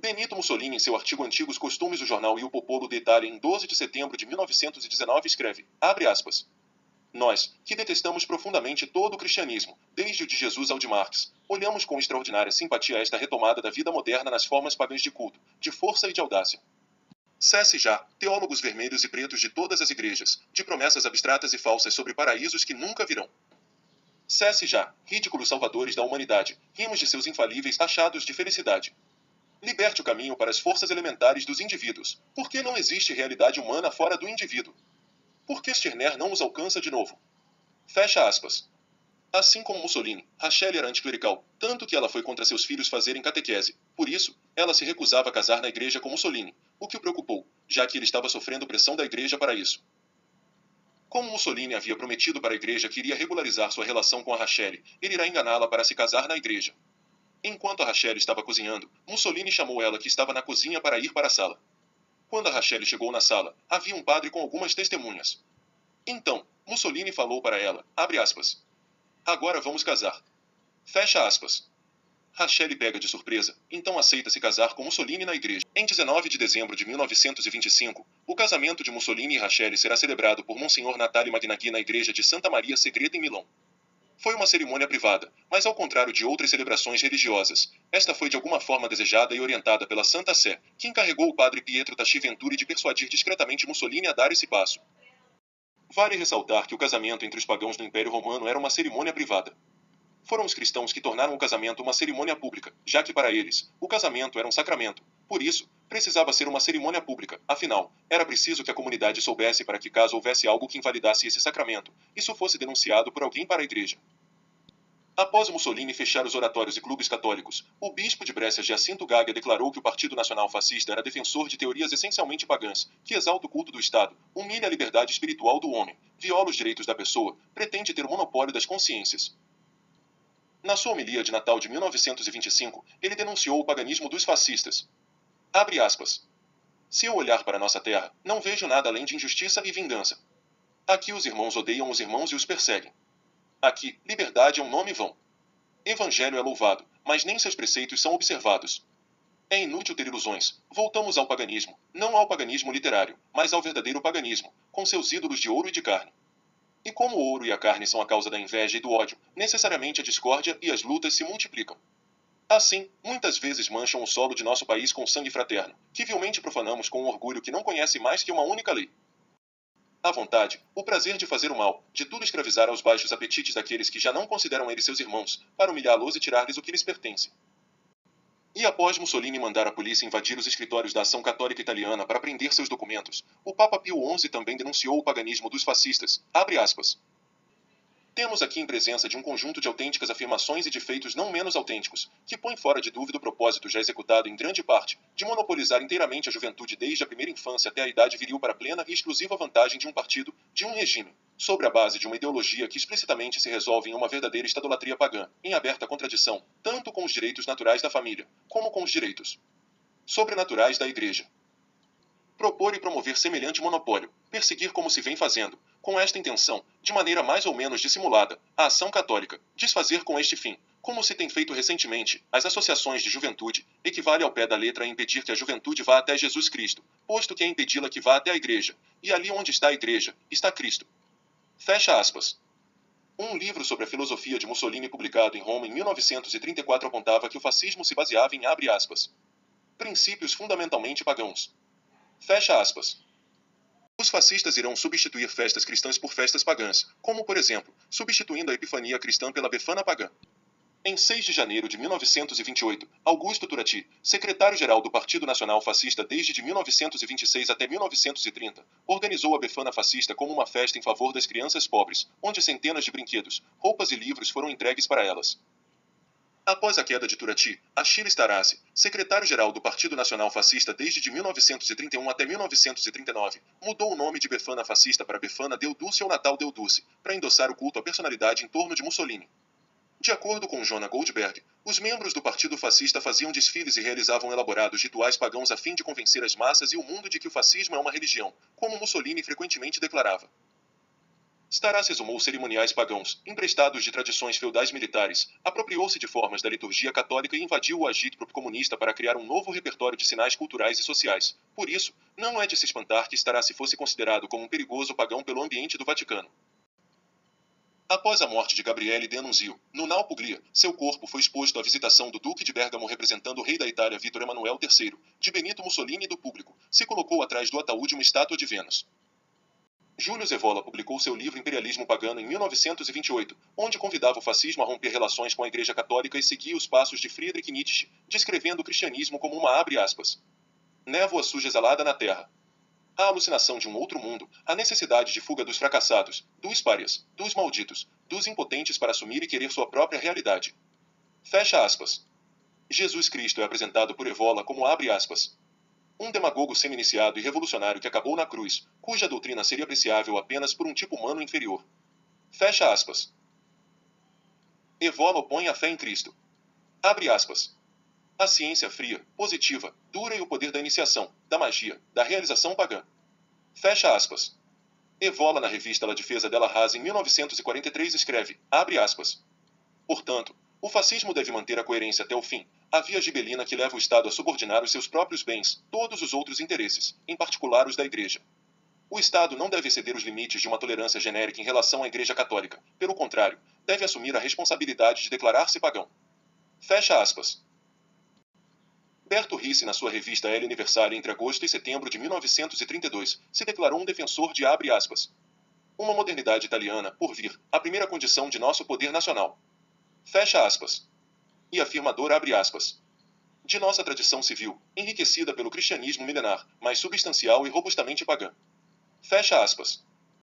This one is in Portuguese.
Benito Mussolini, em seu artigo Antigos Costumes do jornal Il Popolo d'Italia, em 12 de setembro de 1919, escreve, abre aspas, nós, que detestamos profundamente todo o cristianismo, desde o de Jesus ao de Marx, olhamos com extraordinária simpatia esta retomada da vida moderna nas formas pagãs de culto, de força e de audácia. Cesse já, teólogos vermelhos e pretos de todas as igrejas, de promessas abstratas e falsas sobre paraísos que nunca virão. Cesse já, ridículos salvadores da humanidade, rimos de seus infalíveis achados de felicidade. Liberte o caminho para as forças elementares dos indivíduos, porque não existe realidade humana fora do indivíduo. Porque Stirner não os alcança de novo. Fecha aspas. Assim como Mussolini, Rachel era anticlerical, tanto que ela foi contra seus filhos fazerem catequese. Por isso, ela se recusava a casar na igreja com Mussolini, o que o preocupou, já que ele estava sofrendo pressão da igreja para isso. Como Mussolini havia prometido para a igreja que iria regularizar sua relação com a Rachel, ele irá enganá-la para se casar na igreja. Enquanto a Rachel estava cozinhando, Mussolini chamou ela que estava na cozinha para ir para a sala. Quando a Rachel chegou na sala, havia um padre com algumas testemunhas. Então, Mussolini falou para ela, abre aspas, agora vamos casar. Fecha aspas. Rachel pega de surpresa, então aceita se casar com Mussolini na igreja. Em 19 de dezembro de 1925, o casamento de Mussolini e Rachel será celebrado por Monsignor Natale Magnaghi na igreja de Santa Maria Segreta em Milão. Foi uma cerimônia privada, mas ao contrário de outras celebrações religiosas, esta foi de alguma forma desejada e orientada pela Santa Sé, que encarregou o padre Pietro Tasci Venturi de persuadir discretamente Mussolini a dar esse passo. Vale ressaltar que o casamento entre os pagãos do Império Romano era uma cerimônia privada. Foram os cristãos que tornaram o casamento uma cerimônia pública, já que para eles, o casamento era um sacramento. Por isso, precisava ser uma cerimônia pública, afinal, era preciso que a comunidade soubesse para que caso houvesse algo que invalidasse esse sacramento, isso fosse denunciado por alguém para a igreja. Após Mussolini fechar os oratórios e clubes católicos, o bispo de Brescia Giacinto Gaga declarou que o Partido Nacional Fascista era defensor de teorias essencialmente pagãs, que exalta o culto do Estado, humilha a liberdade espiritual do homem, viola os direitos da pessoa, pretende ter o monopólio das consciências. Na sua homilia de Natal de 1925, ele denunciou o paganismo dos fascistas. Abre aspas. Se eu olhar para nossa terra, não vejo nada além de injustiça e vingança. Aqui os irmãos odeiam os irmãos e os perseguem. Aqui, liberdade é um nome vão. Evangelho é louvado, mas nem seus preceitos são observados. É inútil ter ilusões. Voltamos ao paganismo, não ao paganismo literário, mas ao verdadeiro paganismo, com seus ídolos de ouro e de carne. E como o ouro e a carne são a causa da inveja e do ódio, necessariamente a discórdia e as lutas se multiplicam. Assim, muitas vezes mancham o solo de nosso país com sangue fraterno, que vilmente profanamos com um orgulho que não conhece mais que uma única lei. A vontade, o prazer de fazer o mal, de tudo escravizar aos baixos apetites daqueles que já não consideram eles seus irmãos, para humilhá-los e tirar-lhes o que lhes pertence. E após Mussolini mandar a polícia invadir os escritórios da Ação Católica Italiana para prender seus documentos, o Papa Pio XI também denunciou o paganismo dos fascistas, abre aspas. Temos aqui em presença de um conjunto de autênticas afirmações e de feitos não menos autênticos, que põe fora de dúvida o propósito já executado em grande parte, de monopolizar inteiramente a juventude desde a primeira infância até a idade viril para a plena e exclusiva vantagem de um partido, de um regime, sobre a base de uma ideologia que explicitamente se resolve em uma verdadeira estadolatria pagã, em aberta contradição, tanto com os direitos naturais da família, como com os direitos sobrenaturais da Igreja. Propor e promover semelhante monopólio, perseguir como se vem fazendo, com esta intenção, de maneira mais ou menos dissimulada, a ação católica, desfazer com este fim, como se tem feito recentemente, as associações de juventude, equivale ao pé da letra a impedir que a juventude vá até Jesus Cristo, posto que é impedi-la que vá até a igreja, e ali onde está a igreja, está Cristo. Fecha aspas. Um livro sobre a filosofia de Mussolini publicado em Roma em 1934 apontava que o fascismo se baseava em, abre aspas, princípios fundamentalmente pagãos. Fecha aspas. Os fascistas irão substituir festas cristãs por festas pagãs, como, por exemplo, substituindo a Epifania cristã pela Befana pagã. Em 6 de janeiro de 1928, Augusto Turati, secretário-geral do Partido Nacional Fascista desde de 1926 até 1930, organizou a Befana fascista como uma festa em favor das crianças pobres, onde centenas de brinquedos, roupas e livros foram entregues para elas. Após a queda de Turati, Achille Starace, secretário-geral do Partido Nacional Fascista desde de 1931 até 1939, mudou o nome de Befana fascista para Befana Deoduce ou Natal Deoduce, para endossar o culto à personalidade em torno de Mussolini. De acordo com Jonah Goldberg, os membros do Partido Fascista faziam desfiles e realizavam elaborados rituais pagãos a fim de convencer as massas e o mundo de que o fascismo é uma religião, como Mussolini frequentemente declarava. Starás exumou cerimoniais pagãos, emprestados de tradições feudais militares, apropriou-se de formas da liturgia católica e invadiu o agitprop comunista para criar um novo repertório de sinais culturais e sociais. Por isso, não é de se espantar que Starás fosse considerado como um perigoso pagão pelo ambiente do Vaticano. Após a morte de Gabriele D'Annunzio, no Nau Puglia, seu corpo foi exposto à visitação do Duque de Bergamo representando o rei da Itália Vítor Emanuel III, de Benito Mussolini e do público. Se colocou atrás do ataúde uma estátua de Vênus. Júlio Evola publicou seu livro Imperialismo Pagano em 1928, onde convidava o fascismo a romper relações com a Igreja Católica e seguia os passos de Friedrich Nietzsche, descrevendo o cristianismo como uma névoa suja exalada na terra. A alucinação de um outro mundo, a necessidade de fuga dos fracassados, dos párias, dos malditos, dos impotentes para assumir e querer sua própria realidade. Fecha aspas. Jesus Cristo é apresentado por Evola como um demagogo semi-iniciado e revolucionário que acabou na cruz, cuja doutrina seria apreciável apenas por um tipo humano inferior. Fecha aspas. Evola opõe a fé em Cristo. Abre aspas. A ciência fria, positiva, dura e o poder da iniciação, da magia, da realização pagã. Fecha aspas. Evola na revista La Difesa della Raza em 1943 escreve, abre aspas. Portanto, o fascismo deve manter a coerência até o fim, a via gibelina que leva o Estado a subordinar os seus próprios bens, todos os outros interesses, em particular os da Igreja. O Estado não deve exceder os limites de uma tolerância genérica em relação à Igreja Católica, pelo contrário, deve assumir a responsabilidade de declarar-se pagão. Fecha aspas. Berto Ricci, na sua revista El Universale entre agosto e setembro de 1932, se declarou um defensor de abre aspas. Uma modernidade italiana, por vir, a primeira condição de nosso poder nacional. Fecha aspas. E afirmador abre aspas. De nossa tradição civil, enriquecida pelo cristianismo milenar, mas substancial e robustamente pagã. Fecha aspas.